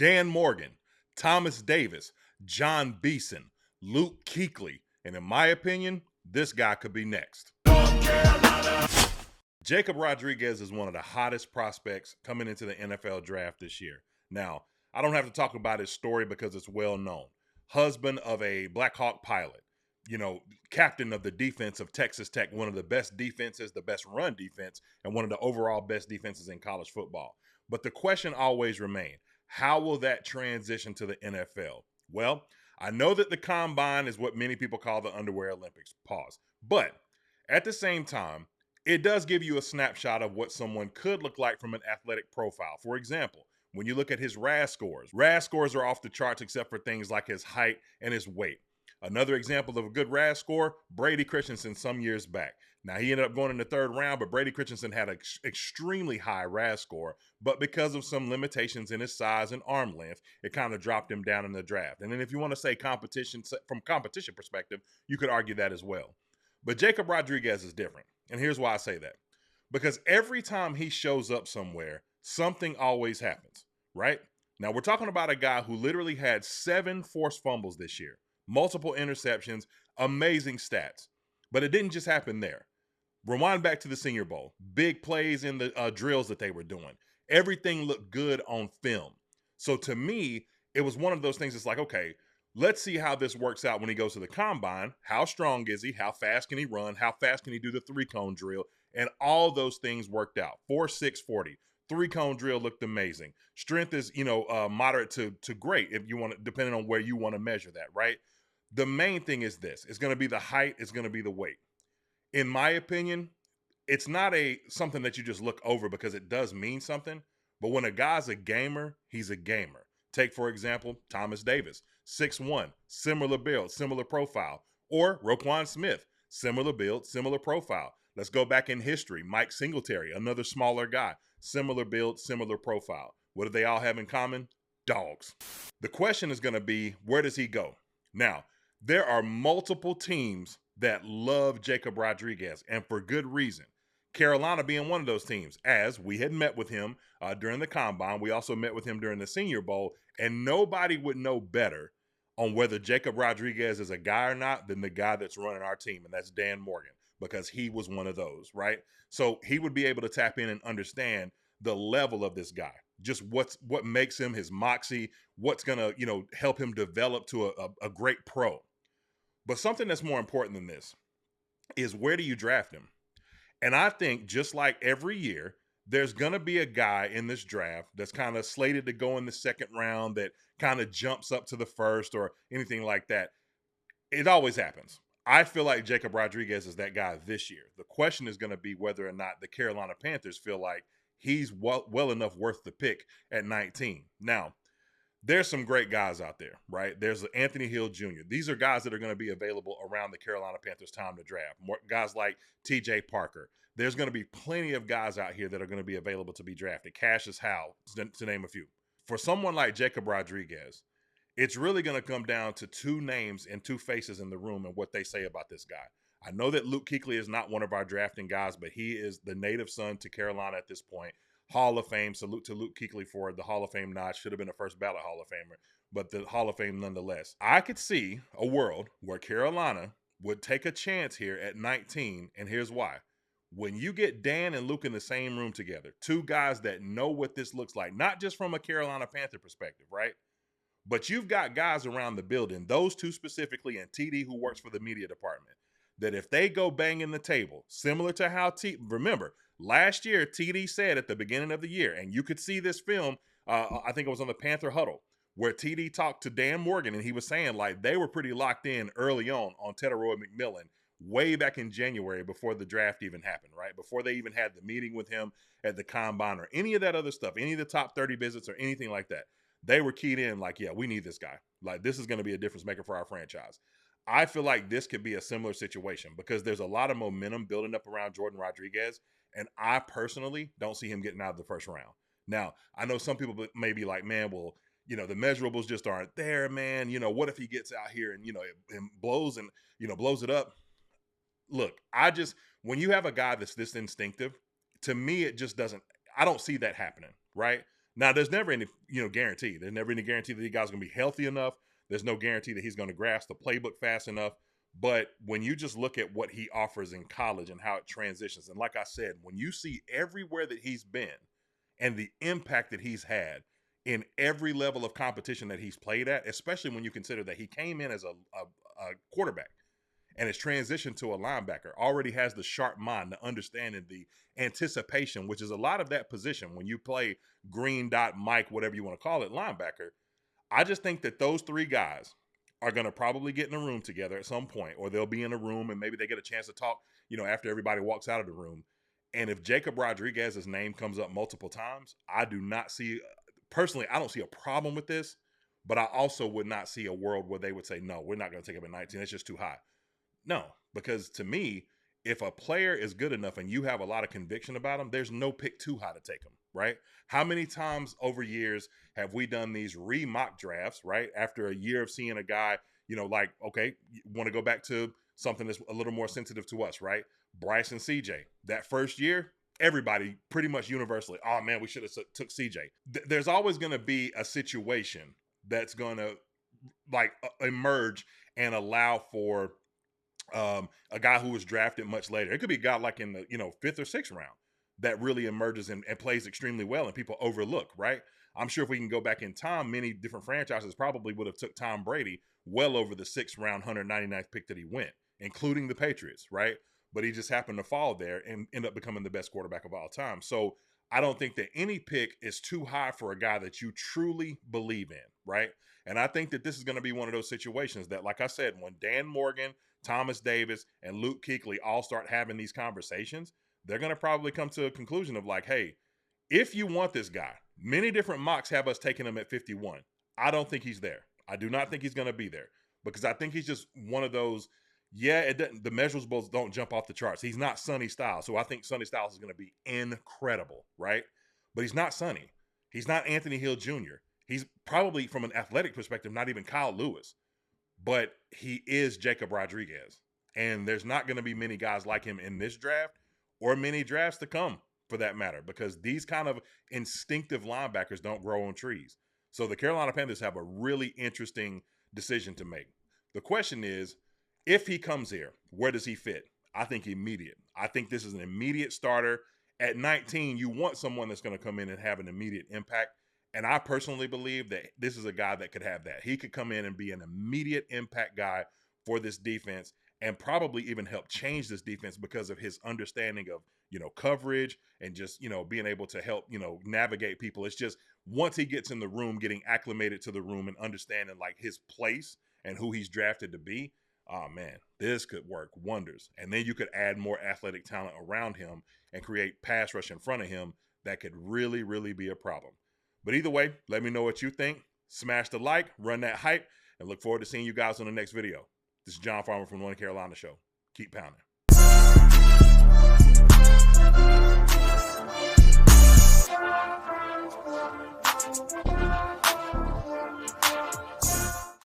Dan Morgan, Thomas Davis, John Beeson, Luke Kuechly, and in my opinion, this guy could be next. Jacob Rodriguez is one of the hottest prospects coming into the NFL draft this year. Now, I don't have to talk about his story because it's well known. Husband of a Black Hawk pilot, captain of the defense of Texas Tech, one of the best defenses, the best run defense, and one of the overall best defenses in college football. But the question always remains, how will that transition to the NFL? Well, I know that the combine is what many people call the underwear Olympics. Pause. But at the same time, it does give you a snapshot of what someone could look like from an athletic profile. For example, when you look at his RAS scores are off the charts except for things like his height and his weight. Another example of a good RAS score, Brady Christensen some years back. Now, he ended up going in the third round, but Brady Christensen had an extremely high RAS score, but because of some limitations in his size and arm length, it kind of dropped him down in the draft. And then if you want to say competition, from competition perspective, you could argue that as well. But Jacob Rodriguez is different. And here's why I say that. Because every time he shows up somewhere, something always happens, right? Now, we're talking about a guy who literally had 7 forced fumbles this year, multiple interceptions, amazing stats. But it didn't just happen there. Rewind back to the Senior Bowl. Big plays in the drills that they were doing. Everything looked good on film. So to me, it was one of those things that's like, okay, let's see how this works out when he goes to the combine. How strong is he? How fast can he run? How fast can he do the 3-cone drill? And all those things worked out. 4.6 40. 3-cone drill looked amazing. Strength is, moderate to great if you want to, depending on where you want to measure that, right? The main thing is this. It's going to be the height. It's going to be the weight. In my opinion, it's not something that you just look over because it does mean something. But when a guy's a gamer, he's a gamer. Take, for example, Thomas Davis, 6'1", similar build, similar profile. Or Roquan Smith, similar build, similar profile. Let's go back in history. Mike Singletary, another smaller guy, similar build, similar profile. What do they all have in common? Dogs. The question is going to be, where does he go? Now, there are multiple teams that love Jacob Rodriguez, and for good reason. Carolina being one of those teams, as we had met with him during the combine. We also met with him during the Senior Bowl, and nobody would know better on whether Jacob Rodriguez is a guy or not than the guy that's running our team, and that's Dan Morgan, because he was one of those, right? So he would be able to tap in and understand the level of this guy, just what makes him, his moxie, what's going to, help him develop to a great pro. But something that's more important than this is, where do you draft him? And I think just like every year, there's going to be a guy in this draft that's kind of slated to go in the second round that kind of jumps up to the first or anything like that. It always happens. I feel like Jacob Rodriguez is that guy this year. The question is going to be whether or not the Carolina Panthers feel like he's well enough worth the pick at 19. Now, there's some great guys out there, right? There's Anthony Hill Jr. These are guys that are going to be available around the Carolina Panthers time to draft. More guys like TJ Parker. There's going to be plenty of guys out here that are going to be available to be drafted. Cassius Howell, to name a few. For someone like Jacob Rodriguez, it's really going to come down to 2 names and 2 faces in the room and what they say about this guy. I know that Luke Kuechly is not one of our drafting guys, but he is the native son to Carolina at this point. Hall of Fame. Salute to Luke Kuechly for the Hall of Fame nod. Should have been a first ballot Hall of Famer, but the Hall of Fame nonetheless. I could see a world where Carolina would take a chance here at 19, and here's why. When you get Dan and Luke in the same room together, 2 guys that know what this looks like, not just from a Carolina Panther perspective, right? But you've got guys around the building, those 2 specifically, and TD, who works for the media department, that if they go banging the table, similar to how remember, last year, TD said at the beginning of the year, and you could see this film, I think it was on the Panther Huddle, where TD talked to Dan Morgan, and he was saying, like, they were pretty locked in early on Teteroy McMillan, way back in January before the draft even happened, right? Before they even had the meeting with him at the combine or any of that other stuff, any of the top 30 visits or anything like that. They were keyed in like, yeah, we need this guy. Like, this is going to be a difference maker for our franchise. I feel like this could be a similar situation because there's a lot of momentum building up around Jordan Rodriguez, and I personally don't see him getting out of the first round. Now, I know some people may be like, man, well, the measurables just aren't there, man. What if he gets out here and, it blows and, blows it up? Look, when you have a guy that's this instinctive, to me, it just doesn't, I don't see that happening, right? Now, there's never any, guarantee. There's never any guarantee that the guy's going to be healthy enough. There's no guarantee that he's going to grasp the playbook fast enough. But when you just look at what he offers in college and how it transitions, and like I said, when you see everywhere that he's been and the impact that he's had in every level of competition that he's played at, especially when you consider that he came in as a quarterback and his transition to a linebacker, already has the sharp mind, the understanding, the anticipation, which is a lot of that position when you play green dot Mike, whatever you want to call it, linebacker. I just think that those three guys are going to probably get in a room together at some point, or they'll be in a room and maybe they get a chance to talk, after everybody walks out of the room. And if Jacob Rodriguez's name comes up multiple times, I do not see, personally, I don't see a problem with this, but I also would not see a world where they would say, no, we're not going to take him at 19. It's just too high. No, because to me, if a player is good enough and you have a lot of conviction about him, there's no pick too high to take him, right? How many times over years have we done these re-mock drafts, right? After a year of seeing a guy, like, okay, you want to go back to something that's a little more sensitive to us, right? Bryce and CJ, that first year, everybody pretty much universally, oh man, we should have took CJ. There's always going to be a situation that's going to emerge and allow for a guy who was drafted much later. It could be a guy like in the fifth or sixth round that really emerges and plays extremely well and people overlook, right? I'm sure if we can go back in time, many different franchises probably would have took Tom Brady well over the sixth round, 199th pick that he went, including the Patriots, right? But he just happened to fall there and end up becoming the best quarterback of all time. So I don't think that any pick is too high for a guy that you truly believe in, right? And I think that this is going to be one of those situations that, like I said, when Dan Morgan, Thomas Davis, and Luke Kuechly all start having these conversations, they're going to probably come to a conclusion of like, hey, if you want this guy, many different mocks have us taking him at 51. I don't think he's there. I do not think he's going to be there because I think he's just one of those, the measurables don't jump off the charts. He's not Sonny Styles. So I think Sonny Styles is going to be incredible, right? But he's not Sonny. He's not Anthony Hill Jr. He's probably, from an athletic perspective, not even Kyle Lewis. But he is Jacob Rodriguez. And there's not going to be many guys like him in this draft or many drafts to come for that matter, because these kind of instinctive linebackers don't grow on trees. So the Carolina Panthers have a really interesting decision to make. The question is, if he comes here, where does he fit? I think immediate. I think this is an immediate starter. At 19, you want someone that's going to come in and have an immediate impact. And I personally believe that this is a guy that could have that. He could come in and be an immediate impact guy for this defense and probably even help change this defense because of his understanding of, coverage and just, being able to help, navigate people. It's just once he gets in the room, getting acclimated to the room and understanding like his place and who he's drafted to be. Oh man, this could work wonders. And then you could add more athletic talent around him and create pass rush in front of him that could really, really be a problem. But either way, let me know what you think. Smash the like, run that hype, and look forward to seeing you guys on the next video. This is John Farmer from the North Carolina Show. Keep pounding.